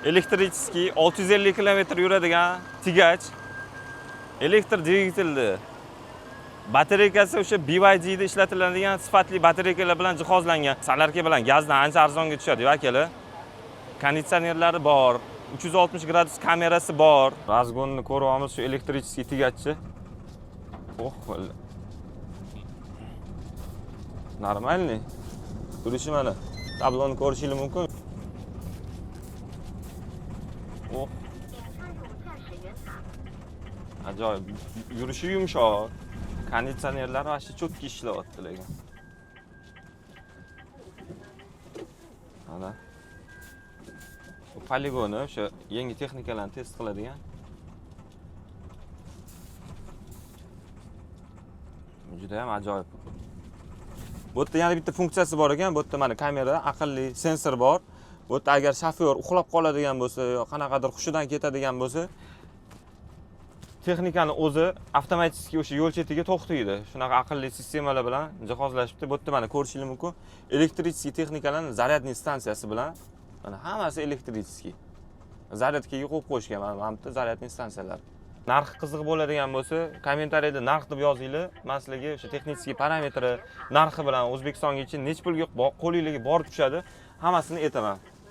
Elektrichskiy 650 km yuradigan tigach. Elektr dvigatelli. Batareykasi o'sha BYD da ishlatiladigan sifatli batareykalar bilan jihozlangan. Salarka bilan gazdan ancha arzonga tushadi, akala. Konditsionerlari bor, 360 gradus kamerasi bor. Razgonni ko'ryapmiz, shu elektrichskiy tigachchi. Normalniy. Turishi mana. Tabloni ko'rishingiz mumkin. Ajoyib. Yurishi yumshoq. Konditsionerlar vaqti cho'tki ishlayapti lekin. Mana. Bu poligoni o'sha yangi texnikalarni test qiladigan. Juda ham ajoyib. Bu yerda yana bitta funksiyasi bor ekan. Bu yerda mana kamera, aqlli sensor bor. Bu yerda agar shofyor uxlab qoladigan bo'lsa yo qanaqadir hushidan ketadigan bo'lsa, texnikani o'zi avtomatik o'sha yo'l chetiga to'xtaydi. Shunaqa aqlli sistemalar bilan jihozlashibdi. Bu yerda mana ko'rishingiz mumkin. Elektrichskiy texnikalarning zaryadniy stansiyasi bilan mana hammasi elektrichskiy. Zaryadkaga qo'yib qo'yishgan mana bu yerda zaryadniy stansiyalar. Narxi qiziq bo'ladigan bo'lsa, kommentariyada narx deb yozinglar. Men sizlarga o'sha texnik parametri, narxi bilan O'zbekistongacha necha pulga qo'lingizga borib tushadi, hammasini aytaman.